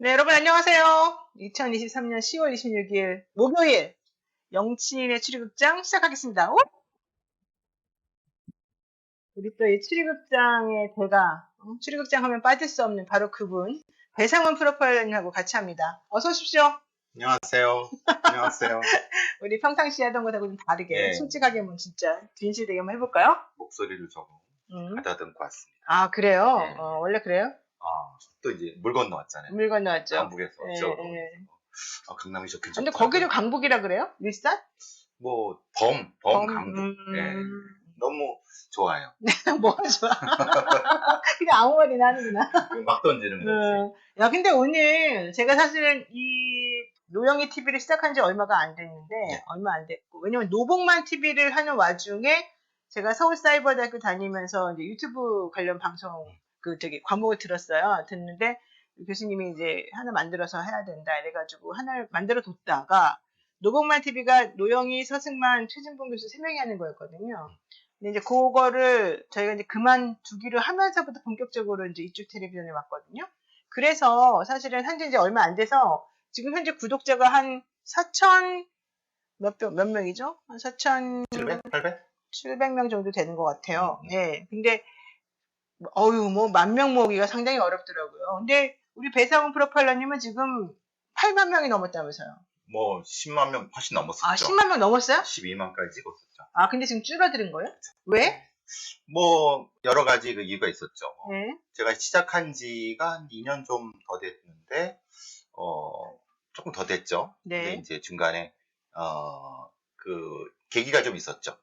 네, 여러분 안녕하세요. 2023년 10월 26일 목요일 영치인의 추리극장 시작하겠습니다. 우리 또 이 추리극장의 대가, 추리극장 하면 빠질 수 없는 바로 그분, 배상훈 프로파일러님하고 같이 합니다. 어서 오십시오. 안녕하세요. 안녕하세요. 우리 평상시에 하던 것하고 좀 다르게 예. 솔직하게 한번 진짜 진실되게 한번 해볼까요? 목소리를 조금 가다듬고 왔습니다. 아, 그래요? 예. 원래 그래요? 또 이제 물 건너왔잖아요. 물 건너왔죠. 강북에서 예, 지역으로. 예. 강남이 좋긴 근데 좋더라고요. 거기를 강북이라 그래요? 일산? 뭐 강북. 예. 너무 좋아요. 뭐가 좋아? 그냥 아무 말이나 하는구나. 막 던지는 거지. 야, 근데 오늘 제가 사실은 이 노영이 TV를 시작한 지 얼마가 안 됐는데, 네. 얼마 안 됐고, 왜냐면 노복만 TV를 하는 와중에 제가 서울사이버대학교 다니면서 이제 유튜브 관련 방송, 과목을 들었어요. 듣는데, 교수님이 이제 하나 만들어서 해야 된다. 이래가지고 하나를 만들어 뒀다가, 노복만 TV가 노영이, 서승만, 최진봉 교수 3명이 하는 거였거든요. 근데 이제 그거를 저희가 이제 그만두기를 하면서부터 본격적으로 이제 이쪽 텔레비전에 왔거든요. 그래서 사실은 한지 이제 얼마 안 돼서 지금 현재 구독자가 한 4천 몇 명이죠? 한 4천 700? 800? 700명 정도 되는 것 같아요. 네. 근데 뭐 10,000명 모으기가 상당히 어렵더라고요. 근데 우리 배상훈 프로파일러님은 지금 8만 명이 넘었다면서요. 뭐 10만 명 훨씬 넘었었죠. 아, 10만 명 넘었어요? 12만까지 찍었었죠. 아, 근데 지금 줄어드는 거예요? 왜? 뭐 여러 가지 그 이유가 있었죠. 네. 제가 시작한 지가 한 2년 좀 더 됐는데 조금 더 됐죠. 네. 근데 이제 중간에 그 계기가 좀 있었죠.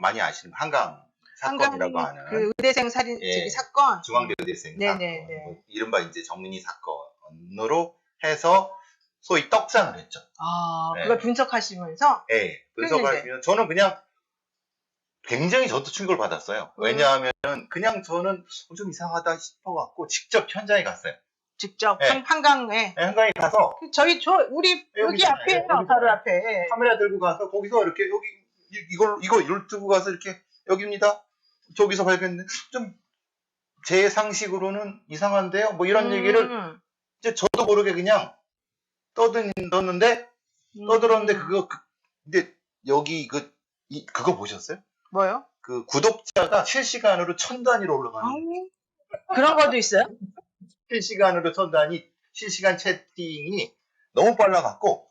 많이 아시는 한강 사건이라고 하는 그 의대생 살인 예, 사건. 중앙대 의대생 네네네. 사건, 뭐 이른바 이제 정민이 사건으로 해서 소위 떡상을 했죠. 아, 네. 그걸 분석하시면서? 예, 분석하시면 저는 그냥 굉장히 저도 충격을 받았어요. 왜냐하면 그냥 저는 좀 이상하다 싶어갖고 직접 현장에 갔어요. 직접 네. 한강에. 네, 한강에 가서 우리 여기 앞에요. 바로 앞에. 카메라 들고 가서 거기서 이렇게 여기 이걸 들고 가서 이렇게 여기입니다. 저기서 발견했는데 좀 제 상식으로는 이상한데요. 뭐 이런 얘기를 이제 저도 모르게 그냥 떠들었는데 근데 여기 그거 보셨어요? 뭐요? 그 구독자가 실시간으로 1000단위로 올라가는. 그런 것도 있어요? 실시간으로 1000단위 실시간 채팅이 너무 빨라갖고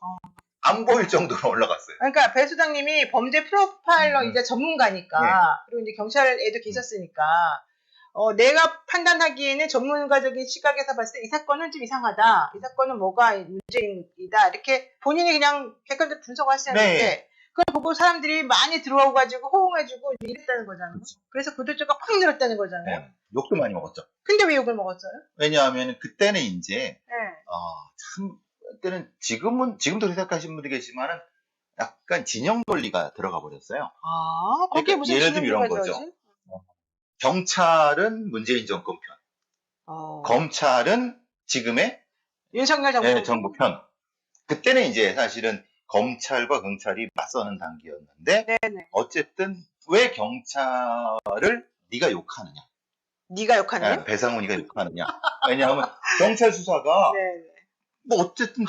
안 보일 정도로 올라갔어요. 그러니까 배 수장님이 범죄 프로파일러 이제 전문가니까 네. 그리고 이제 경찰에도 계셨으니까 내가 판단하기에는 전문가적인 시각에서 봤을 때 이 사건은 좀 이상하다. 이 사건은 뭐가 문제이다. 이렇게 본인이 그냥 객관적으로 분석하시는데 네. 그걸 보고 사람들이 많이 들어오고 가지고 호응해주고 이랬다는 거잖아요. 그래서 구독자가 확 늘었다는 거잖아요. 네. 욕도 많이 먹었죠. 근데 왜 욕을 먹었어요? 왜냐하면 그때는 이제 네. 참 그때는 지금도 생각하시는 분들이 계시지만은 약간 진영 논리가 들어가 버렸어요. 아, 거기에 그러니까 무슨 예를 들면 이런 들어가지? 거죠. 경찰은 문재인 정권 편, 검찰은 지금의 윤석열 정부 편. 그때는 이제 사실은 검찰과 경찰이 맞서는 단계였는데 네네. 어쨌든 왜 경찰을 네가 욕하느냐? 네가 욕하느냐? 배상훈이가 욕하느냐? 왜냐하면 경찰 수사가 뭐 어쨌든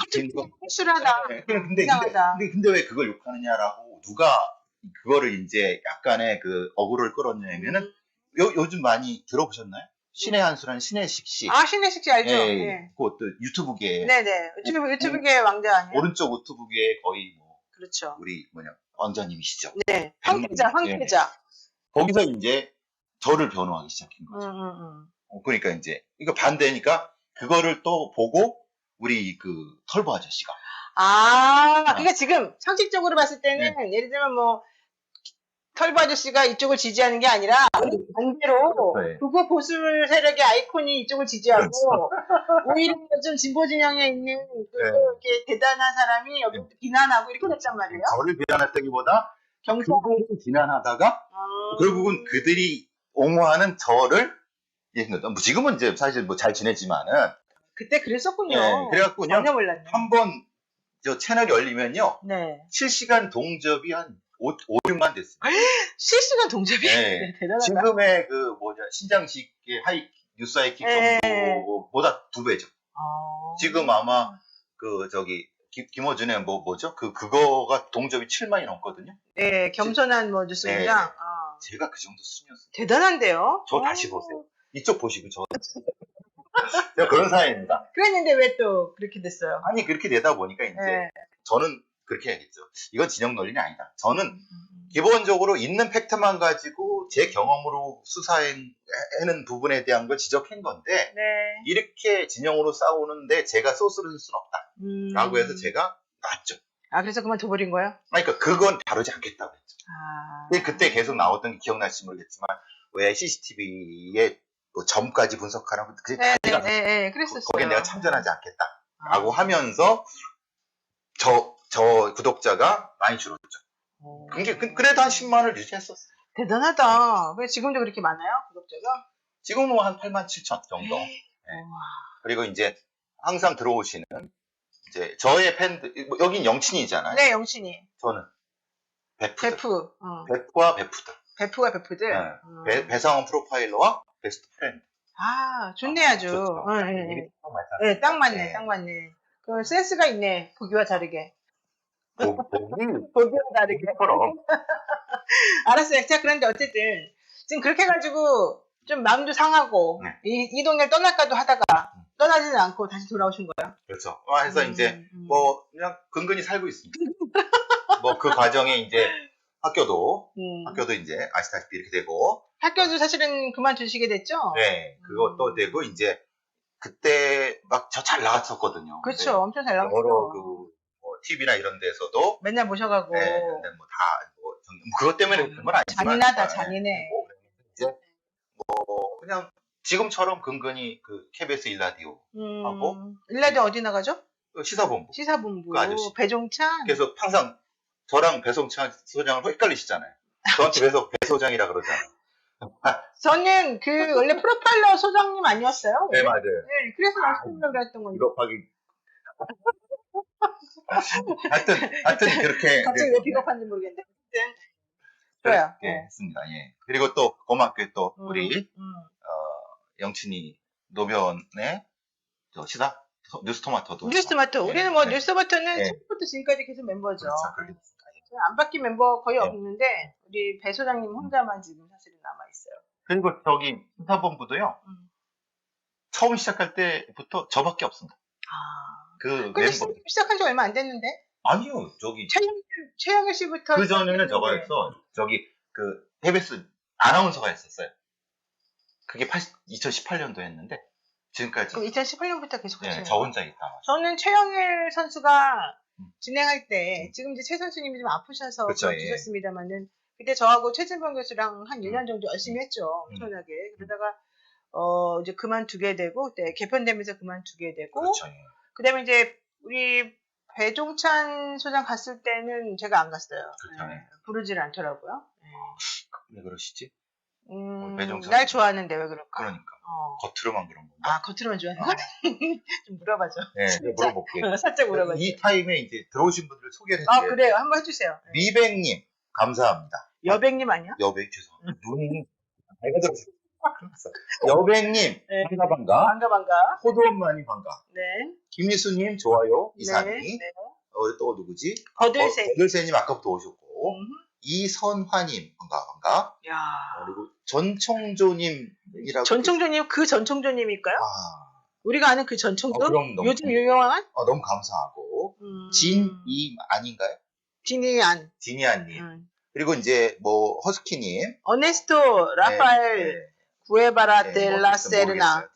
실하다. 근데 왜 그걸 욕하느냐라고 누가 그거를 이제 약간의 그 어구를 끌었냐면은 요즘 많이 들어보셨나요? 신의 한수라는 신혜식 씨. 아, 신혜식 씨 알죠? 예, 네. 그것도 유튜브계. 네네. 유튜브계 왕자 아니에요? 오른쪽 유튜브계 거의 뭐. 그렇죠. 우리 원장님이시죠. 네. 황태자. 거기서 이제 저를 변호하기 시작한 거죠. 그러니까 이제 이거 반대니까 그거를 또 보고 우리 그 털보 아저씨가. 그러니까 지금 상식적으로 봤을 때는 예를 들면 뭐 털보 아저씨가 이쪽을 지지하는 게 아니라 반대로 극우 보수 세력의 아이콘이 이쪽을 지지하고 오히려 좀 진보 진영에 있는 이렇게 대단한 사람이 여기 비난하고 이렇게 됐단 말이에요. 저를 비난했다기보다 경찰을 비난하다가 결국은 그들이 옹호하는 저를 지금은 이제 사실 뭐 잘 지내지만은 그때 그랬었군요. 네, 그래갖고 그냥 한번 저 채널이 열리면요. 네. 실시간 동접이 한 5, 6만 됐어요. 실시간 동접이? 네. 대단하다. 지금의 신장식의 뉴스 하이킥 정도보다 2배죠. 지금 아마 김어준의 뭐죠? 그거가 동접이 7만이 넘거든요. 네, 겸손한 뭐 뉴스공장. 네. 제가 그 정도 수준이었어요. 대단한데요? 저 다시 보세요. 이쪽 보시고 제가 그런 사람입니다. 그랬는데 왜 또 그렇게 됐어요? 아니 그렇게 되다 보니까 이제 네. 저는 그렇게 해야겠죠. 이건 진영 논리는 아니다. 저는 기본적으로 있는 팩트만 가지고 제 경험으로 수사해낸 부분에 대한 걸 지적한 건데 네. 이렇게 진영으로 싸우는데 제가 소스를 쓸 수는 없다라고 해서 제가 놨죠. 그래서 그만둬버린 거예요? 그러니까 그건 다루지 않겠다고 했죠. 근데 아. 그때 계속 나왔던 게 기억날지 모르겠지만 왜 CCTV에 뭐 점까지 분석하는 거 그게 난리가 났어요. 네, 그랬었어요. 거기에 내가 참전하지 않겠다라고 하면서 저 구독자가 많이 줄었죠. 그래도 한 10만을 유지했었어요. 대단하다. 왜 지금도 그렇게 많아요? 구독자가? 지금은 한 8만 7천 정도. 네. 그리고 이제 항상 들어오시는 이제 저의 팬들, 여긴 영친이잖아요. 네, 영친이. 저는 베프들. 베프와 베프들. 베프들. 네. 배상원 프로파일러와 베스트 프렌드. 좋네 아주. 좋죠. 네, 딱 맞네, 딱 맞네. 그 센스가 있네, 보기와 다르게. 보기와 다르게. 알았어요. 자, 그런데 어쨌든 지금 그렇게 해가지고 좀 마음도 상하고 이 동네를 떠날까도 하다가 떠나지는 않고 다시 돌아오신 거예요. 그렇죠. 그래서 이제 뭐 그냥 근근히 살고 있습니다. 뭐 그 과정에 이제 학교도 이제 아시다시피 이렇게 되고 학교도 사실은 그만두시게 됐죠. 네, 그것도 되고 이제 그때 막 저 잘 나갔었거든요. 그렇죠, 엄청 잘 나갔죠. 여러 뭐 TV나 이런 데서도 맨날 모셔가고. 네, 근데 뭐 그것 때문에 그런 건 아니지만 잔인하다, 잔인해. 이제 뭐 그냥 지금처럼 근근히 그 KBS 일라디오 하고 일라디오 어디 나가죠? 시사본부 그 아저씨. 배종찬. 그래서 항상 저랑 배송찬 소장을 헷갈리시잖아요. 저한테 계속 배 소장이라 그러잖아요. 저는 원래 프로파일러 소장님 아니었어요? 네, 맞아요. 네, 그래서 말씀드리려고 그랬던 건데. 비겁하기. 하여튼 그렇게. 갑자기 왜 비겁한지 모르겠는데. 좋아요. 네, 했습니다. 예. 그리고 또 고맙게 또 우리 영친이 노변의 시사 뉴스토마토도. 뉴스토마토. 우리는 뭐 뉴스토마토는 처음부터 지금까지 계속 멤버죠. 그렇죠. 안 바뀐 멤버 거의 없는데 우리 배 소장님 혼자만 지금 사실은 남아 있어요. 그리고 저기 시사본부도요. 처음 시작할 때부터 저밖에 없습니다. 그 근데 멤버. 시작한 지 얼마 안 됐는데? 아니요, 저기 최영일 씨부터. 그 전에는 저거 했어. 저기 그 KBS 아나운서가 했었어요. 그게 2018년도 했는데 지금까지. 그럼 2018년부터 계속 하시는 거예요? 저 혼자 있다. 저는 최영일 선수가 진행할 때 지금 이제 최 선수님이 좀 아프셔서 그만두셨습니다만은 그때 저하고 최진범 교수랑 한 1년 정도 열심히 했죠. 엄청나게. 그러다가 이제 그만두게 되고 그때 개편되면서 그만두게 되고 그렇죠. 그다음에 이제 우리 배종찬 소장 갔을 때는 제가 안 갔어요. 그렇죠. 부르질 않더라고요. 왜 그러시지? 날 좋아하는데 왜 그럴까? 그러니까. 겉으로만 그런 건가? 겉으로만 좋아하는 거? 좀 물어봐줘. 네, 물어볼게요. 살짝 물어봐줘. 이 타임에 이제 들어오신 분들 소개를 해드려요. 그래요. 한번 해주세요. 미백님, 감사합니다. 여백님 아니야? 여백, 죄송합니다. 눈이 밝아들었어요. 여백님, 반가. 호두엄마님, 반가. 네. 김미수님, 좋아요. 이사님. 네. 또 누구지? 거들새님 아까부터 오셨고. 이선화님, 반가. 야. 그리고 전청조님이라고. 전청조님, 그 전청조님일까요? 우리가 아는 그 전청조? 그럼 요즘 유명한? 너무 감사하고. 진이 아닌가요? 진이안님. 그리고 이제 뭐 허스키님. 어네스토 라파엘 구에바라 델라 세르나.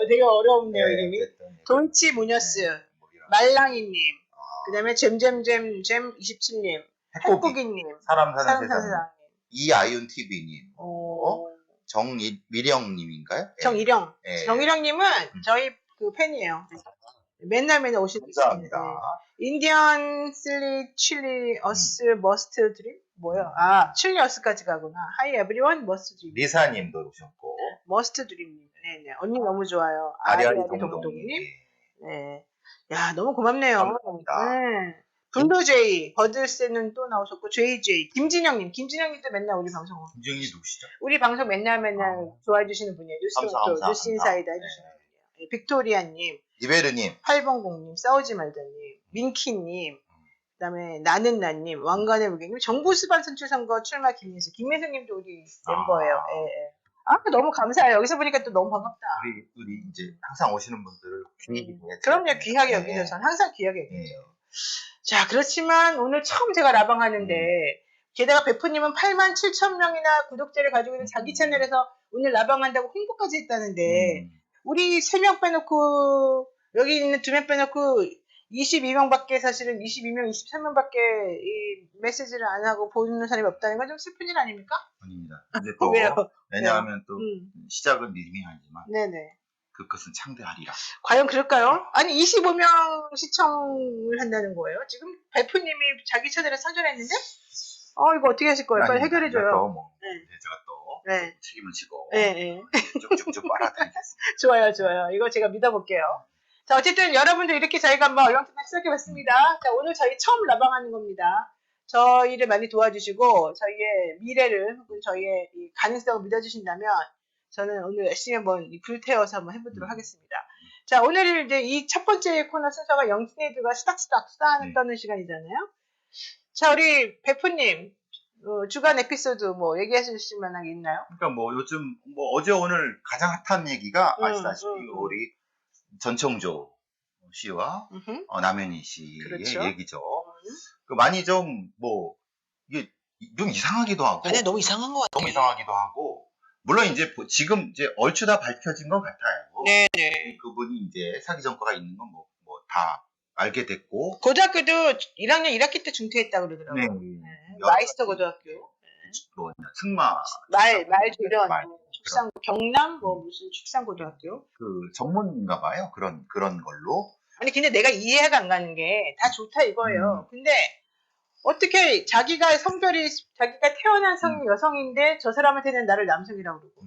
되게 어려운데요, 이름이. 도이치 무녀스. 말랑이님. 그다음에 잼 27님. 핵고기님. 사람 사는 세상. 이아이온 TV님. 정미령님인가요? 정일영. 정일영님은 저희 그 팬이에요. 맨날 오시는. 감사합니다. 인디언 슬리 칠리 어스 머스트 드림? 뭐요? 칠리 어스까지 가구나. 하이 에브리원 머스트 드림. 리사님도 오셨고. 머스트 드림님. 네네. 언니 너무 좋아요. 아리아리 동동님. 네. 야, 너무 고맙네요. 감사합니다. 네. 분도제이, 버들스는 또 나오셨고, JJ, 김진영님도 맨날 우리 방송. 김진영이 누구시죠? 우리 방송 맨날 좋아해 주시는 분이에요. 뉴스 인사이드 해주시는 분이에요. 빅토리아님, 이베르님, 8번공님, 싸우지 말자님, 민키님, 그다음에 나는나님, 왕관의 무게님, 정부수반 선출선거 출마 김민수님도 우리 멤버예요. 예, 예. 너무 감사해요. 여기서 보니까 또 너무 반갑다. 우리 이제 항상 오시는 분들을 귀하게 그럼요, 귀하게 여기죠. 전 항상 귀하게 여기죠. 자, 그렇지만 오늘 처음 제가 라방하는데 게다가 베프님은 87,000명이나 구독자를 가지고 있는 자기 채널에서 오늘 라방한다고 홍보까지 했다는데 우리 3명 빼놓고 여기 있는 2명 빼놓고 22명밖에 사실은 22명, 23명밖에 이 메시지를 안 하고 보는 사람이 없다는 건 좀 슬픈 일 아닙니까? 아닙니다. 근데 또 왜요? 왜냐하면 또 시작은 믿음이 아니지만 네네. 그것은 창대하리라. 과연 그럴까요? 아니 25명 시청을 한다는 거예요. 지금 베프님이 자기 채널에 선전했는데 이거 어떻게 하실 거예요? 빨리 해결해줘요. 또 뭐, 네. 제가 또 네. 책임을 지고 네. 쭉쭉쭉 빨아들이겠습니다. 좋아요. 이거 제가 믿어볼게요. 자, 어쨌든 여러분들 이렇게 저희가 한번 얼렁뚱땅 시작해봤습니다. 자, 오늘 저희 처음 라방하는 겁니다. 저희를 많이 도와주시고 저희의 미래를 혹은 저희의 이 가능성을 믿어주신다면 저는 오늘 열심히 한번 불태워서 한번 해보도록 하겠습니다. 자, 오늘 이제 이 첫 번째 코너 순서가 영진이들과 수닥수닥 수다 떠는 시간이잖아요. 자, 우리 베프님 주간 에피소드 뭐 얘기하실 만한 게 있나요? 그러니까 뭐 요즘 뭐 어제 오늘 가장 핫한 얘기가 아시다시피 우리 전청조 씨와 남현희 씨의 그렇죠. 얘기죠. 그 많이 좀 뭐 이게 좀 이상하기도 하고. 아니 너무 이상한 것 같아요. 너무 이상하기도 하고. 물론 이제 지금 이제 얼추 다 밝혀진 것 같아요. 네네. 그분이 이제 사기 전과가 있는 건 뭐 다 알게 됐고. 고등학교도 1학년 1학기 때 중퇴했다고 그러더라고요. 네. 마이스터 고등학교. 뭐 승마. 말 조련. 축산 경남 뭐 무슨 축산 고등학교. 그 전문인가 봐요. 그런 걸로. 아니 근데 내가 이해가 안 가는 게 다 좋다 이거예요. 근데 어떻게 자기가 태어난 성이 여성인데 저 사람한테는 나를 남성이라고 그러고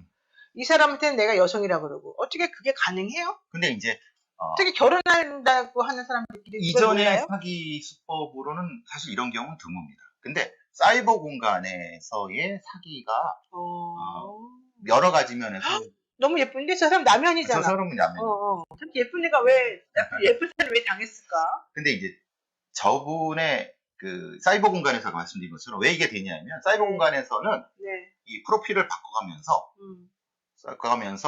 이 사람한테는 내가 여성이라고 그러고 어떻게 그게 가능해요? 근데 이제 어떻게 결혼한다고 하는 사람들끼리 이전의 사기 수법으로는 사실 이런 경우는 드뭅니다. 근데 사이버 공간에서의 사기가 여러 가지 면에서 너무 예쁜데 저 사람 남현이잖아. 저 사람은 남현. 참 예쁜 애가 예쁜 사람이 왜 당했을까? 근데 이제 저분의 그 사이버 공간에서 말씀드린 것처럼 왜 이게 되냐면 사이버 공간에서는 이 프로필을 바꿔가면서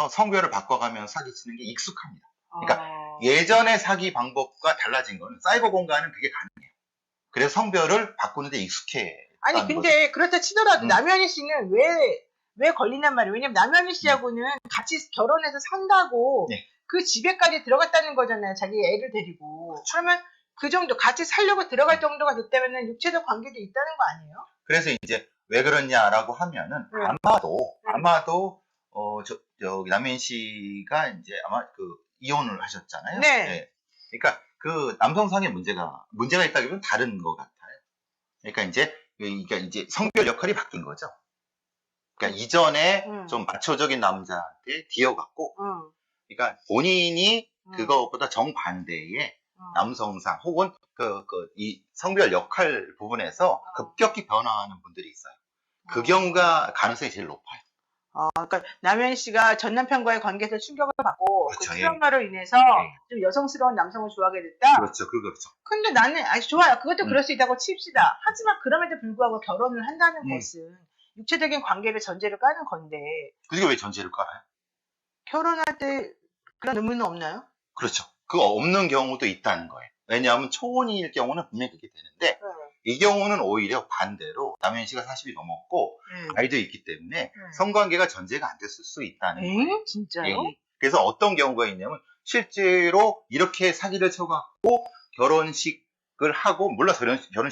성별을 바꿔가면서 사기치는 게 익숙합니다. 그러니까 예전의 사기 방법과 달라진 거는 사이버 공간은 그게 가능해요. 그래서 성별을 바꾸는데 익숙해. 아니 근데 그렇다 치더라도 남현희 씨는 왜 걸리냔 말이에요. 왜냐면 남현희 씨하고는 같이 결혼해서 산다고 그 집에까지 들어갔다는 거잖아요. 자기 애를 데리고. 그러면 그 정도 같이 살려고 들어갈 정도가 됐다면 육체적 관계도 있다는 거 아니에요? 그래서 이제 왜 그러냐라고 하면은 아마도 남현 씨가 이제 아마 그 이혼을 하셨잖아요. 네. 그러니까 그 남성상의 문제가 있다기보다는 다른 것 같아요. 그러니까 이제 성별 역할이 바뀐 거죠. 그러니까 이전에 좀 마초적인 남자한테 뒤어갔고, 그러니까 본인이 그것보다 정반대의 남성상 혹은 이 성별 역할 부분에서 급격히 변화하는 분들이 있어요. 그 경우가 가능성이 제일 높아요. 그러니까 남현 씨가 전 남편과의 관계에서 충격을 받고 그렇죠, 그 트라우마로 인해서 좀 여성스러운 남성을 좋아하게 됐다. 그렇죠, 그거죠. 근데 나는 좋아요. 그것도 그럴 수 있다고 칩시다. 하지만 그럼에도 불구하고 결혼을 한다는 것은 육체적인 관계를 전제로 까는 건데. 그게 왜 전제를 깔아요? 결혼할 때 그런 의무는 없나요? 그렇죠. 그거 없는 경우도 있다는 거예요. 왜냐하면 초혼일 경우는 분명히 그렇게 되는데 이 경우는 오히려 반대로 남현 씨가 40이 넘었고 아이도 있기 때문에 성관계가 전제가 안 됐을 수 있다는 거예요. 진짜요? 그래서 어떤 경우가 있냐면 실제로 이렇게 사기를 쳐갖고 결혼식을 하고 물론 결혼식은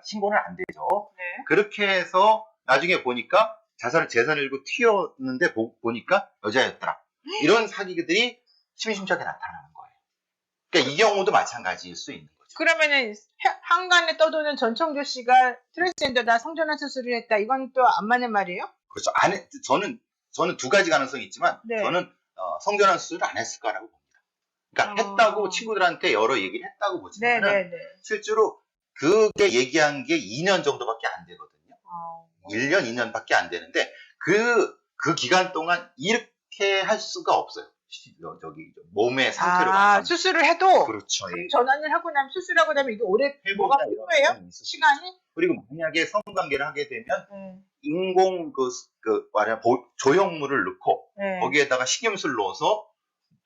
신고는 안 되죠. 그렇게 해서 나중에 보니까 재산을 잃고 튀었는데 보니까 여자였더라. 이런 사기들이 심심찮게 나타나는 거예요. 그러니까 이 경우도 마찬가지일 수 있는 거죠. 그러면은 한간에 떠도는 전청조 씨가 트랜스젠더다, 성전환 수술을 했다. 이건 또 안 맞는 말이에요? 그렇죠. 저는 두 가지 가능성이 있지만 저는 성전환 수술을 안 했을 거라고 봅니다. 그러니까 했다고 친구들한테 여러 얘기를 했다고 보지만 실제로 그게 얘기한 게 2년 정도밖에 안 되거든요. 1년, 2년밖에 안 되는데 그 기간 동안 이렇게 할 수가 없어요. 몸의 상태로 봐서 수술을 해도 그렇죠. 예. 전환을 하고 나면 수술하고 나면 이게 오래 뭐가 필요해요? 시간이? 그리고 만약에 성관계를 하게 되면 인공 조형물을 넣고 거기에다가 식염수를 넣어서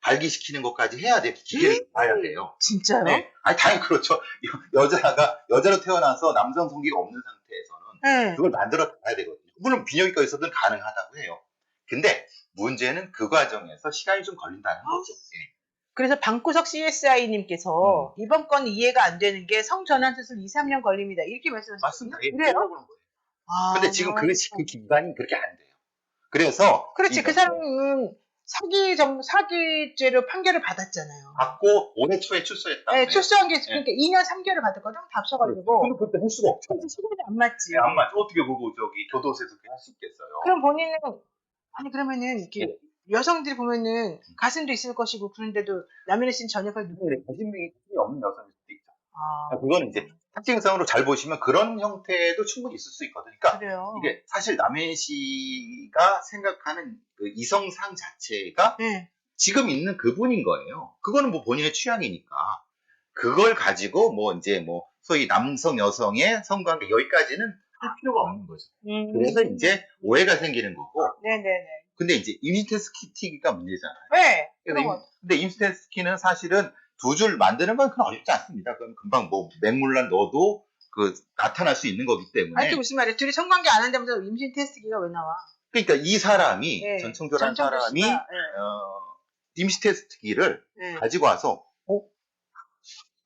발기시키는 것까지 해야 돼. 기계를 봐야 돼요. 진짜요? 네. 아니 당연히 그렇죠. 여자로 태어나서 남성 성기가 없는 상태에서는 그걸 만들어 가야 되거든요. 물론 비뇨기과에서든 가능하다고 해요. 근데 문제는 그 과정에서 시간이 좀 걸린다는 거죠. 예. 그래서 방구석 CSI님께서 이번 건 이해가 안 되는 게 성전환 수술 2, 3년 걸립니다. 이렇게 말씀하셨어요. 맞습니다. 예, 그래요? 그런 거예요. 근데 지금 그 기간이 그렇게 안 돼요. 그래서 그렇지. 그 사람은 사기죄로 판결을 받았잖아요. 받고 올해 초에 출소했다. 네, 출소한 게 그러니까 2년 3개월을 받았거든. 다 합쳐가지고. 근데 그때 할 수가 없죠. 시간이 안 맞지. 네, 안 맞죠. 어떻게 그거 교도소에서 그렇게 할 수 있겠어요. 그럼 본인은 아니 그러면은 이렇게 여성들이 보면은 가슴도 있을 것이고 그런데도 남현희 씨는 전혀 거짓말이 없는 여성일 수도 있죠. 그거는 이제 특징성으로 잘 보시면 그런 형태도 충분히 있을 수 있거든요. 그러니까 그래요. 이게 사실 남현희 씨가 생각하는 그 이성상 자체가 지금 있는 그분인 거예요. 그거는 뭐 본인의 취향이니까 그걸 가지고 뭐 이제 뭐 소위 남성 여성의 성관계 여기까지는 할 필요가 없는 거죠. 그래서 이제 오해가 생기는 거고. 네네네. 근데 이제 임신 테스트키가 문제잖아요. 네. 근데 임신 테스트키는 사실은 2줄 만드는 건 그건 어렵지 않습니다. 그럼 금방 뭐 맹물란 넣어도 나타날 수 있는 거기 때문에. 아니, 무슨 말이야. 둘이 성관계 안 한다면서 임신 테스트기가 왜 나와? 그러니까 이 사람이, 전청조라는 사람이, 임신 테스트기를 가지고 와서,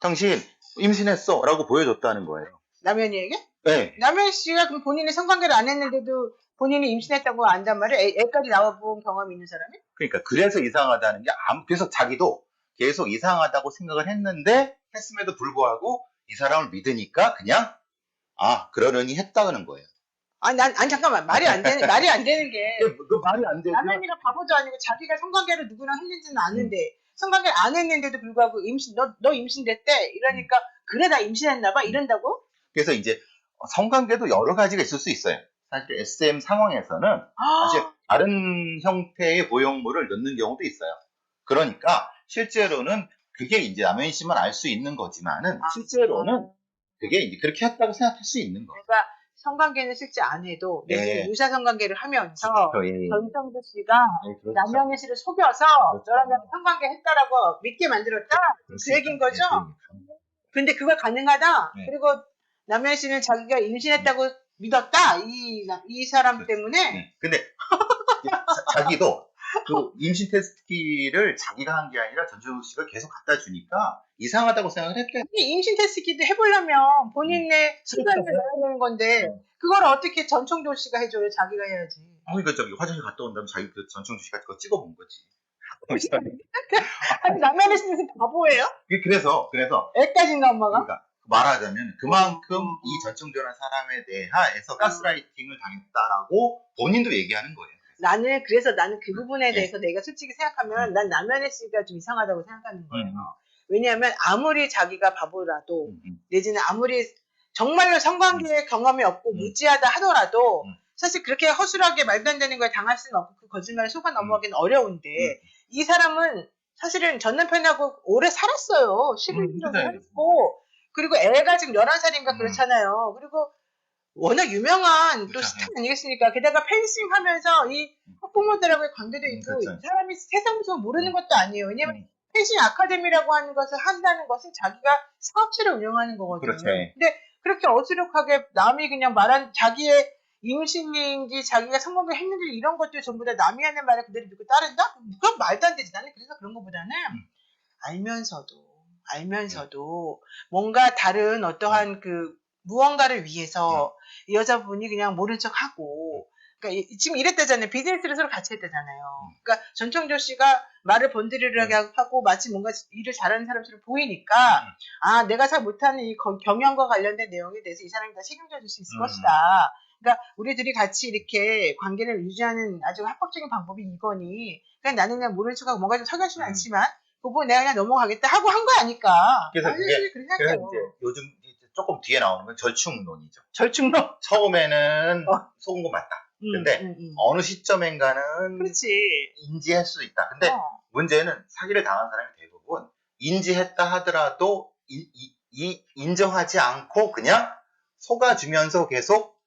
당신 임신했어. 라고 보여줬다는 거예요. 남현이에게? 네. 남현이 씨가 그럼 본인이 성관계를 안 했는데도 본인이 임신했다고 안단 말이에요? 애까지 나와본 경험이 있는 사람이? 그러니까, 그래서 이상하다는 게, 그래서 자기도 계속 이상하다고 생각을 했음에도 불구하고 이 사람을 믿으니까 그냥, 그러려니 했다는 거예요. 잠깐만. 말이 안 되는 게. 그 말이 안 돼요. 남현이가 바보도 아니고 자기가 성관계를 누구랑 했는지는 아는데, 성관계를 안 했는데도 불구하고 너 임신됐대? 이러니까, 그래, 나 임신했나봐? 이런다고? 그래서 이제 성관계도 여러 가지가 있을 수 있어요. 사실 SM 상황에서는 사실 다른 형태의 보형물을 넣는 경우도 있어요. 그러니까 실제로는 그게 이제 남현희 씨만 알 수 있는 거지만은 실제로는 그게 이제 그렇게 했다고 생각할 수 있는 거예요. 그러니까 성관계는 실제 안 해도 유사 성관계를 하면서 전성주 씨가 남현희 씨를 속여서 너랑 나랑 성관계 했다라고 믿게 만들었다? 그 얘기인 거죠? 근데 그걸 가능하다? 그리고 남현희 씨는 자기가 임신했다고 믿었다? 이 사람 때문에? 근데 자기도 그 임신 테스트기를 자기가 한 게 아니라 전정우 씨가 계속 갖다 주니까 이상하다고 생각을 했대. 임신 테스트기도 해보려면 본인의 수단을 넣어야 되는 건데 그걸 어떻게 전청조 씨가 해줘요? 자기가 해야지. 그러니까 화장실 갔다 온 다음에 자기 전청조 씨가 그거 찍어본 거지. 아니 남현희 씨는 바보예요? 그래서 애까지인가 엄마가? 그러니까 말하자면 그만큼 이 전청조라는 사람에 대해서 가스라이팅을 당했다라고 본인도 얘기하는 거예요. 나는 그 부분에 대해서 내가 솔직히 생각하면 난 남현희 씨가 좀 이상하다고 생각하는 거예요. 왜냐하면 아무리 자기가 바보라도 내지는 아무리 정말로 성관계 경험이 없고 무지하다 하더라도 사실 그렇게 허술하게 말도 안 되는 거에 당할 수는 없고 그 거짓말에 속아 넘어가기는 어려운데 이 사람은 사실은 전 남편하고 오래 살았어요. 11년 정도 살았고 그리고 애가 지금 11살인가 그렇잖아요. 그리고 워낙 유명한 또 스타 아니겠습니까? 게다가 펜싱 하면서 이 학부모들하고의 관계도 있고 이 사람이 세상 무서워 모르는 것도 아니에요. 왜냐면 펜싱 아카데미라고 하는 것을 한다는 것은 자기가 사업체를 운영하는 거거든요. 근데 그렇게 어수룩하게 남이 그냥 말한 자기의 임신인지 자기가 성관계 했는지 이런 것들 전부 다 남이 하는 말을 그대로 믿고 따른다? 그건 말도 안 되지. 나는 그래서 그런 것보다는 알면서도 뭔가 다른 어떠한 무언가를 위해서 이 여자분이 그냥 모른 척 하고, 그러니까 지금 이랬다잖아요. 비즈니스를 서로 같이 했다잖아요. 그러니까 전청조 씨가 말을 번드르르하게 하고 마치 뭔가 일을 잘하는 사람처럼 보이니까, 내가 잘 못하는 이 경영과 관련된 내용에 대해서 이 사람이 다 책임져 줄 수 있을 것이다. 그러니까 우리 둘이 같이 이렇게 관계를 유지하는 아주 합법적인 방법이 이거니, 그냥 나는 그냥 모른 척하고 뭔가 좀 설교하지는 않지만, 그 부분 내가 그냥 넘어가겠다 하고 한 거 아닐까. 그래서 그게 이제 요즘 조금 뒤에 나오는 건 절충론이죠. 절충론? 처음에는 속은 거 맞다. 근데 어느 시점인가는 그렇지. 인지할 수 있다. 근데 문제는 사기를 당한 사람이 대부분 인지했다 하더라도 인정하지 않고 그냥 속아주면서 계속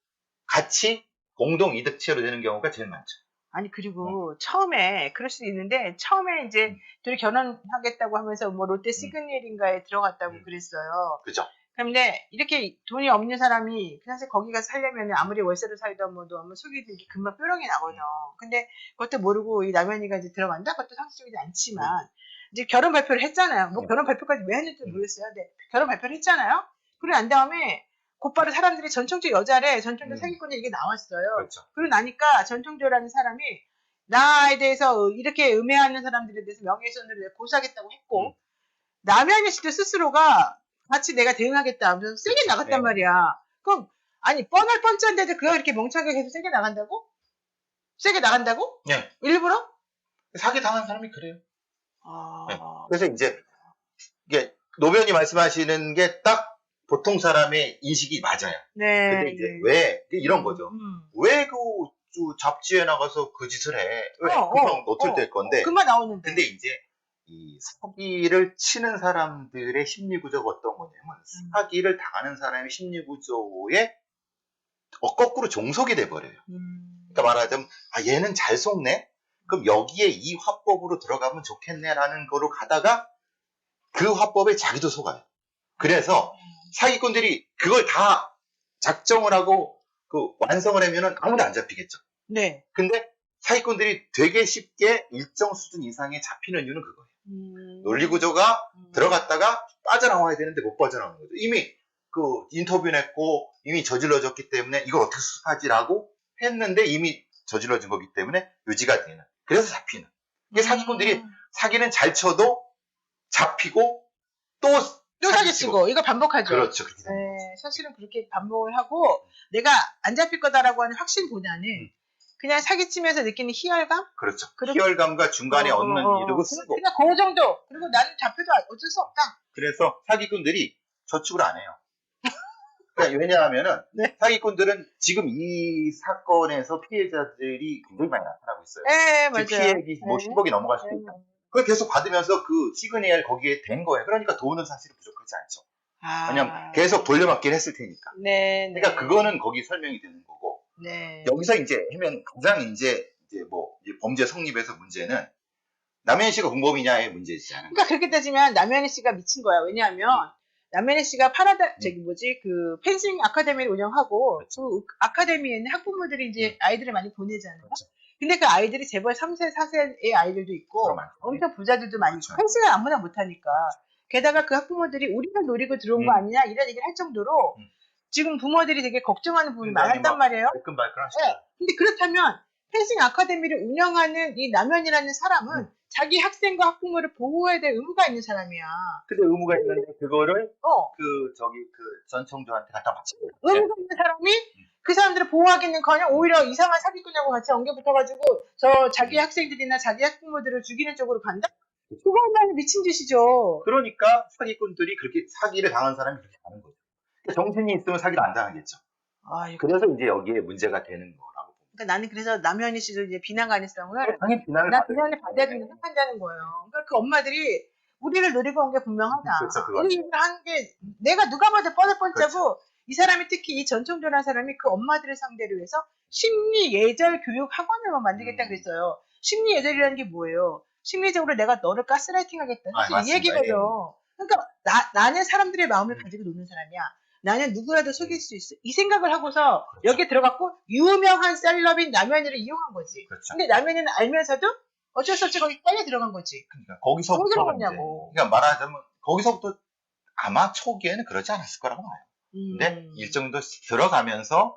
같이 공동 이득체로 되는 경우가 제일 많죠. 아니 그리고 처음에 그럴 수도 있는데 처음에 이제 둘이 결혼하겠다고 하면서 뭐 롯데 시그널인가에 들어갔다고 그랬어요. 그죠? 그런데 이렇게 돈이 없는 사람이 사실 거기 가서 살려면 아무리 월세로 살던 뭐도 한번 속이 들기 금방 뾰롱이 나거든. 근데 그것도 모르고 이 남현이가 이제 들어간다? 그것도 상식적이지 않지만 이제 결혼 발표를 했잖아요. 뭐 결혼 발표까지 왜 했는지 모르겠어요. 근데 결혼 발표를 했잖아요. 그리고 난 다음에 곧바로 사람들이 전총조 여자래, 전총조 사기꾼이 이게 나왔어요. 그렇죠. 그러고 나니까 전총조라는 사람이 나에 대해서 이렇게 음해하는 사람들에 대해서 명예훼손으로 고소하겠다고 했고 남현희 씨도 스스로가 같이 내가 대응하겠다 하면서 세게 나갔단 말이야. 그럼 아니 뻔할 뻔짠데도 그가 이렇게 멍청하게 계속 세게 나간다고? 세게 나간다고? 네. 일부러? 사기 당한 사람이 그래요. 아... 네. 그래서 이제 이게 노변이 말씀하시는 게 딱 보통 사람의 인식이 맞아요. 네. 근데 이제 왜 이런 거죠. 왜 그 잡지에 나가서 그 짓을 해? 왜 금방 노출될 건데. 그만 나오는데. 근데 이제 이 사기를 치는 사람들의 심리 구조가 어떤 거냐면 사기를 당하는 사람의 심리 구조에 거꾸로 종속이 돼 버려요. 그러니까 말하자면 아 얘는 잘 속네. 그럼 여기에 이 화법으로 들어가면 좋겠네라는 거로 가다가 그 화법에 자기도 속아요. 그래서 사기꾼들이 그걸 다 작정을 하고 그 완성을 하면은 아무도 안 잡히겠죠. 네. 근데 사기꾼들이 되게 쉽게 일정 수준 이상에 잡히는 이유는 그거예요. 논리 구조가 들어갔다가 빠져나와야 되는데 못 빠져나오는 거죠. 이미 그 인터뷰 냈고 이미 저질러졌기 때문에 이걸 어떻게 수습하지라고 했는데 이미 저질러진 거기 때문에 유지가 되는. 그래서 잡히는. 이게 사기꾼들이 사기는 잘 쳐도 잡히고 또 사기치고 이거 반복하죠. 그렇죠. 네, 사실은 그렇게 반복을 하고 내가 안 잡힐 거다라고 하는 확신보다는 그냥 사기치면서 느끼는 희열감? 그렇죠. 희열감과 중간에 얻는 이득을 쓰고. 그냥 그 정도. 그리고 나는 잡혀도 어쩔 수 없다. 그래서 사기꾼들이 저축을 안 해요. 그러니까 왜냐하면은 사기꾼들은 지금 이 사건에서 피해자들이 굉장히 많이 나타나고 있어요. 네, 맞아요. 피해액이 뭐 10억이 넘어갈 수도 있다. 그걸 계속 받으면서 그 시그널 거기에 된 거예요. 그러니까 돈은 사실 부족하지 않죠. 왜냐면 계속 돌려막기를 했을 테니까. 네, 그러니까 그거는 거기 설명이 되는 거고. 네. 여기서 이제 하면 가장 이제 뭐 범죄 성립에서 문제는 남현희 씨가 공범이냐의 문제지 않은. 그러니까 그렇게 따지면 남현희 씨가 미친 거야. 왜냐하면 남현희 씨가 그 펜싱 아카데미를 운영하고 그 아카데미에는 학부모들이 이제 아이들을 많이 보내잖아요. 그렇죠. 근데 그 아이들이 재벌 3세, 4세의 아이들도 있고 엄청 부자들도 많이 있고 펜싱을 아무나 못하니까 게다가 그 학부모들이 우리를 노리고 들어온 거 아니냐 이런 얘기를 할 정도로 지금 부모들이 되게 걱정하는 부분이 많았단 말이에요. 발끈발끈하시죠. 네. 근데 그렇다면 펜싱 아카데미를 운영하는 이 남현이라는 사람은 자기 학생과 학부모를 보호해야 될 의무가 있는 사람이야. 근데 의무가 있는데 그거를 그 전청조한테 갖다 바치고. 의무가 있는 사람이 그 사람들을 보호하기는커녕 오히려 이상한 사기꾼하고 같이 엉겨붙어가지고 저 자기 학생들이나 자기 학부모들을 죽이는 쪽으로 간다? 그거야말로 미친 짓이죠. 그러니까 사기꾼들이 그렇게 사기를 당한 사람이 그렇게 하는 거죠. 정신이 있으면 사기를 안 당하겠죠. 그래서 이제 여기에 문제가 되는 거라고. 그러니까 나는 그래서 남현희 씨도 이제 비난 가능성을 당연히 비난을 받아야 된다고 생각한다는 거예요. 그러니까 그 엄마들이 우리를 노리고 온 게 분명하다. 그렇죠, 이 일을 하는 게 내가 누가 봐도 뻔뻔짜고 이 사람이 특히 이 전청조라는 사람이 그 엄마들을 상대로 해서 심리 예절 교육 학원을 만들겠다 그랬어요. 심리 예절이라는 게 뭐예요? 심리적으로 내가 너를 가스라이팅 하겠다. 사실 이 얘기거든요. 그러니까 나는 사람들의 마음을 가지고 노는 사람이야. 나는 누구라도 속일 수 있어. 이 생각을 하고서 여기에 들어갔고 유명한 셀럽인 남현이를 이용한 거지. 근데 남현이는 알면서도 어쩔 수 없이 거기 빨려 들어간 거지. 그러니까 거기서부터 들어갔냐고. 그러니까 말하자면 거기서부터 아마 초기에는 그러지 않았을 거라고 봐요. 근데 일정도 들어가면서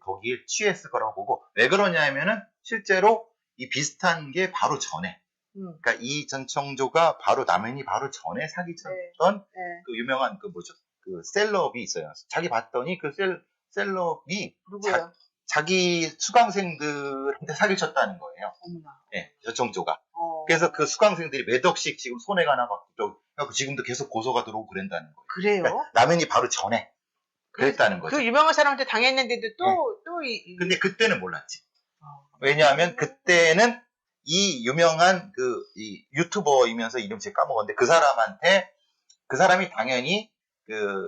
거기에 취했을 거라고 보고 왜 그러냐면은 실제로 이 비슷한 게 바로 전에 그러니까 이 전청조가 바로 남현이 바로 전에 사기쳤던 그 유명한 그 뭐죠? 그 셀럽이 있어요. 자기 봤더니 그 셀럽이 자기 수강생들한테 사기를 쳤다는 거예요. 네, 전청조가. 그래서 그 수강생들이 몇 억씩 지금 손해가 나갖고 지금도 계속 고소가 들어오고 그런다는 거예요. 그래요? 그러니까 남현이 바로 전에 그랬다는 거죠. 그 유명한 사람한테 당했는데도 근데 그때는 몰랐지. 왜냐하면 그때는 이 유명한 이 유튜버이면서 이름 제가 까먹었는데 그 사람한테 그 사람이 당연히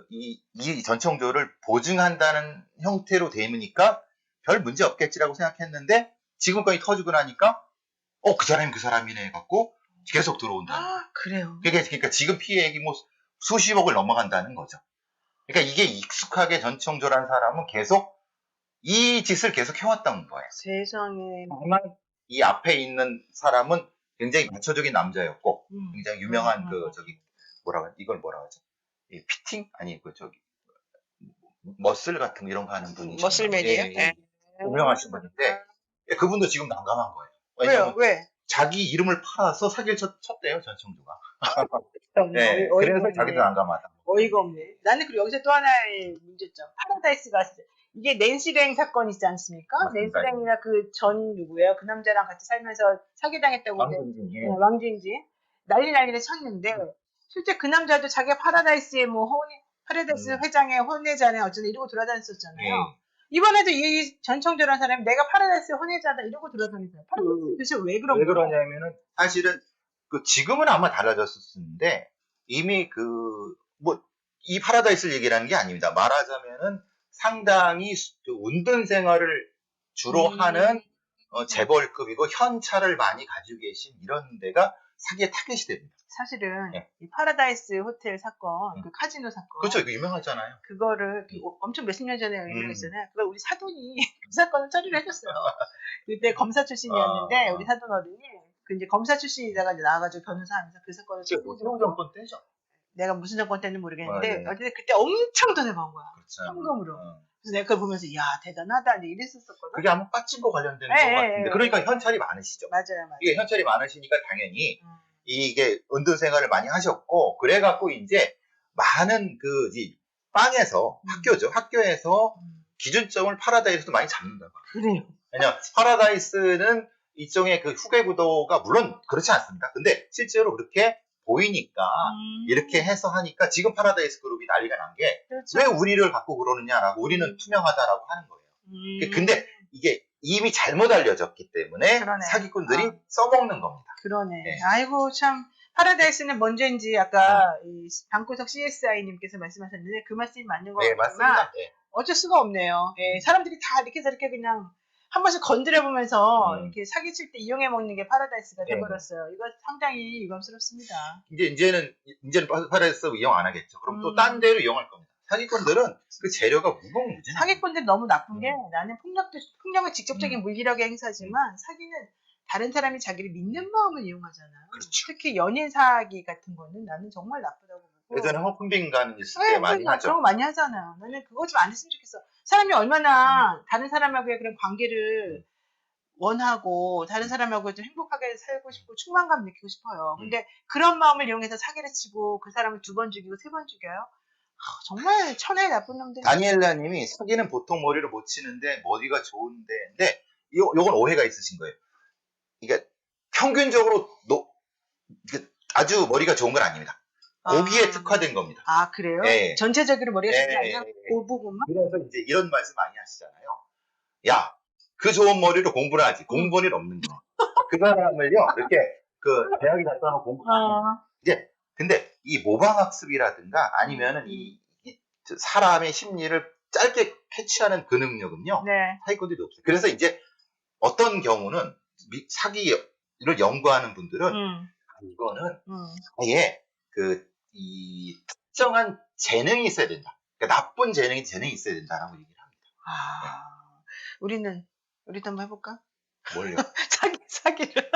이 전청조를 보증한다는 형태로 되니까 별 문제 없겠지라고 생각했는데 지금까지 터지고 나니까 그 사람이 그 사람이네 해갖고 계속 들어온다. 아, 그래요. 그러니까 지금 피해액이 뭐 수십억을 넘어간다는 거죠. 그러니까 이게 익숙하게 전청조라는 사람은 계속 이 짓을 계속 해왔다는 거예요. 세상에. 정말 이 앞에 있는 사람은 굉장히 마초적인 남자였고 굉장히 유명한 이걸 뭐라 하죠? 이 피팅? 아니 머슬 같은 이런 거 하는 분이 머슬맨이에요? 네. 유명하신 분인데 그분도 지금 난감한 거예요. 왜요? 왜? 자기 이름을 팔아서 사기를 쳤대요, 전청조가. 네, 그래서 자기도 난감하다. 어이가 없네. 나는 그리고 여기서 또 하나의 문제점. 파라다이스가 이게 낸시 랭 사건 있지 않습니까? 낸시 랭이나 그 전 누구예요? 그 남자랑 같이 살면서 사기당했다고. 왕진지. 난리를 쳤는데 실제 그 남자도 자기가 파라다이스의 파라다이스 회장의 혼외자네 어쩌네 이러고 돌아다녔었잖아요. 이번에도 이 전청조라는 사람이 내가 파라다이스 혼외자다 이러고 돌아다녔어요. 파라다이스 도대체 왜 그런 거예요? 왜 그러냐면은 사실은 지금은 아마 달라졌었는데 이미 이 파라다이스를 얘기하는 게 아닙니다. 말하자면은 상당히 운동 생활을 주로 하는 재벌급이고 현차를 많이 가지고 계신 이런 데가 사기의 타겟이 됩니다. 사실은 이 파라다이스 호텔 사건, 그 카지노 사건. 그렇죠. 이거 유명하잖아요. 그거를 엄청 몇십 년 전에 유명했잖아요. 그걸 우리 사돈이 그 사건을 처리를 해줬어요. 그때 검사 출신이었는데 우리 사돈 어른이 이제 검사 출신이다가 이제 나와가지고 변호사하면서 그 사건을 새로운 정권 때죠. 내가 무슨 정권 때는 모르겠는데 어쨌든 그때 엄청 돈을 번 거야. 그렇죠. 현금으로. 그래서 내가 그걸 보면서 야 대단하다 이랬었거든. 그게 아마 빠진거 관련된 것 같은데 그러니까 현찰이 많으시죠. 맞아요. 이게 현찰이 많으시니까 당연히 이게 은둔 생활을 많이 하셨고 그래갖고 이제 많은 빵에서 학교에서 기준점을 파라다이스도 많이 잡는다. 그래요. 왜냐면 파라다이스는 일종의 그 후계 구도가 물론 그렇지 않습니다. 근데 실제로 그렇게 보이니까 이렇게 해서 하니까 지금 파라다이스 그룹이 난리가 난 게 왜 우리를 갖고 그러느냐라고 우리는 투명하다라고 하는 거예요. 근데 이게 이미 잘못 알려졌기 때문에 사기꾼들이 써먹는 겁니다. 그러네. 네. 아이고 참 파라다이스는 뭔지인지 아까 이 방구석 CSI님께서 말씀하셨는데 그 말씀이 맞는 것 같지만 어쩔 수가 없네요. 사람들이 다 이렇게 저렇게 그냥 한 번씩 건드려보면서 이렇게 사기칠 때 이용해 먹는 게 파라다이스가 돼버렸어요. 이거 상당히 유감스럽습니다. 이제는 파라다이스 이용 안 하겠죠. 그럼 또 딴 데로 이용할 겁니다. 사기꾼들은 그 재료가 무궁무진. 사기꾼들이 너무 나쁜 게 나는 폭력은 직접적인 물리력의 행사지만 사기는 다른 사람이 자기를 믿는 마음을 이용하잖아요. 그렇죠. 특히 연인 사기 같은 거는 나는 정말 나쁘다고 보고. 예전에 허픈빙 가는 있을 때 많이 하죠. 그런 거 많이 하잖아요. 나는 그거 좀 안 했으면 좋겠어. 사람이 얼마나 다른 사람하고의 그런 관계를 원하고 다른 사람하고 좀 행복하게 살고 싶고 충만감 느끼고 싶어요. 근데 그런 마음을 이용해서 사기를 치고 그 사람을 2번 죽이고 3번 죽여요. 정말 천하의 나쁜 놈들. 다니엘라님이 사기는 보통 머리를 못 치는데 머리가 좋은데, 근데 요건 오해가 있으신 거예요. 그러니까 평균적으로 아주 머리가 좋은 건 아닙니다. 거기에 특화된 겁니다. 아 그래요? 네. 전체적으로 머리가 좋은 게 아니라 그 부분만? 그래서 이제 이런 말씀 많이 하시잖아요. 야, 그 좋은 머리로 공부를 하지. 공부는 없는 거. 그 사람을요, 이렇게 대학에 갔다 오면 공부를 이제 근데 이 모방학습이라든가 아니면은 이 사람의 심리를 짧게 캐치하는 그 능력은요, 사기꾼들이 없어요. 그래서 이제 어떤 경우는 사기를 연구하는 분들은 이거는 아예 이 특정한 재능이 있어야 된다. 그러니까 나쁜 재능이 있어야 된다라고 얘기를 합니다. 우리도 한번 해볼까? 뭘요? 사기를.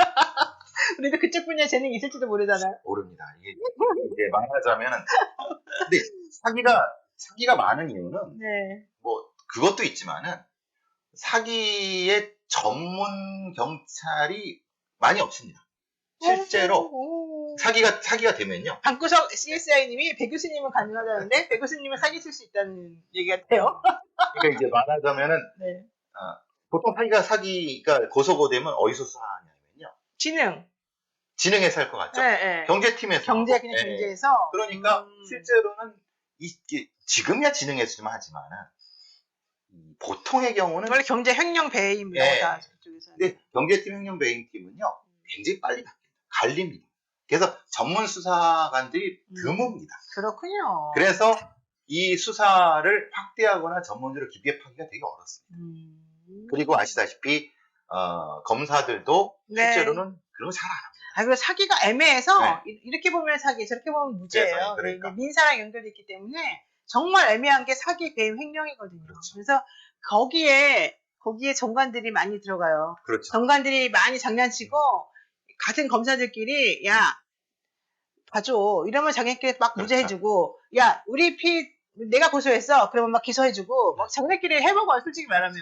우리도 그쪽 분야에 재능이 있을지도 모르잖아요. 모릅니다. 이게 말하자면은. 근데 사기가 많은 이유는 뭐 그것도 있지만은 사기의 전문 경찰이 많이 없습니다. 실제로 사기가 되면요. 방구석 CSI님이 배 교수님은 가능하다는데 배 교수님은 사기칠 수 있다는 얘기가 돼요. 그러니까 이제 말하자면은 보통 사기가 고소고되면 어디서 수사하냐면요. 진흥에서 할 것 같죠. 경제팀에서. 경제에서. 그러니까 실제로는 지금이야 진흥에서 좀 하지만은 보통의 경우는 원래 경제혁명 배임입니다. 근데 경제팀 혁명 배임팀은요. 굉장히 빨리 바뀝니다. 갈립니다. 그래서 전문 수사관들이 드뭅니다. 그렇군요. 그래서 이 수사를 확대하거나 전문적으로 깊게 파기가 되게 어렵습니다. 그리고 아시다시피 검사들도 네. 실제로는 그런 거 잘 안 합니다. 그리고 사기가 애매해서 네. 이렇게 보면 사기, 저렇게 보면 무죄예요. 그러니까. 민사랑 연결돼 있기 때문에 정말 애매한 게 사기, 배임, 횡령이거든요. 그렇죠. 그래서 거기에 정관들이 많이 들어가요. 그렇죠. 정관들이 많이 장난치고 같은 검사들끼리 야 봐줘 이러면 자기네끼리 막 무죄해주고 야 우리 내가 고소했어 그러면 막 기소해주고 막 자기네끼리 해먹어요. 솔직히 말하면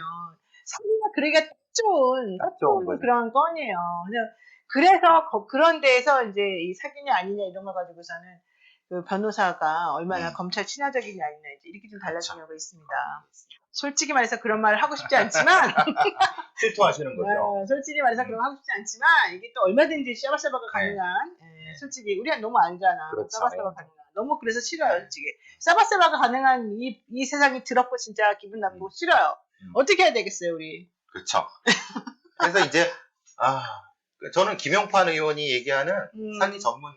사기가 그러기가 딱 좋은 거죠. 그런 건이에요. 그래서 그런 데에서 이제 이 사기냐 아니냐 이런 거 가지고서는 그 변호사가 얼마나 검찰 친화적이냐 아니냐 이제 이렇게 좀 달라진 경우가 있습니다. 솔직히 말해서 그런 말을 하고 싶지 않지만 실토하시는 거죠. 솔직히 말해서 그런 거 하고 싶지 않지만 이게 또 얼마든지 싸바싸바가 가능한 솔직히 우리가 너무 알잖아. 그렇죠. 싸바싸바 가능한 너무 그래서 싫어요 솔직히. 싸바싸바가 가능한 이 세상이 더럽고 진짜 기분 나쁘고 싫어요. 어떻게 해야 되겠어요 우리. 그렇죠. 그래서 이제 저는 김용판 의원이 얘기하는 사기 전문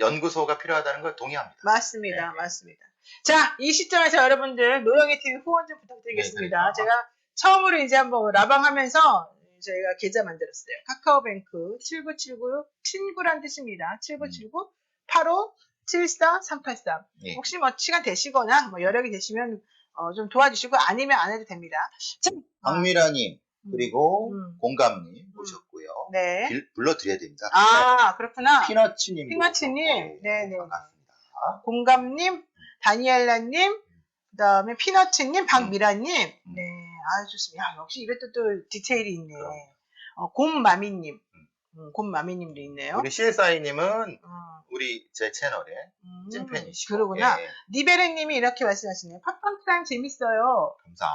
연구소가 필요하다는 걸 동의합니다. 맞습니다. 맞습니다. 자, 이 시점에서 여러분들 노영희 TV 후원 좀 부탁드리겠습니다. 제가 처음으로 이제 한번 라방하면서 저희가 계좌 만들었어요. 카카오뱅크 7979 친구란 뜻입니다. 7979 85 74 383. 혹시 뭐 시간 되시거나 뭐 여력이 되시면 좀 도와주시고 아니면 안 해도 됩니다. 박미라님 그리고 공감님 모셨고요. 네. 불러드려야 됩니다. 그렇구나. 피너츠님. 네네. 반갑습니다. 공감님, 다니엘라님, 그 다음에 피너츠님, 박미라님. 네. 좋습니다. 역시 이것도 또 디테일이 있네. 곰마미님. 곰마미님도 있네요. 우리 CSI님은 우리 제 채널에 찐팬이시고. 그러구나. 니베레님이 이렇게 말씀하시네요. 팟빵크랑 재밌어요. 감사.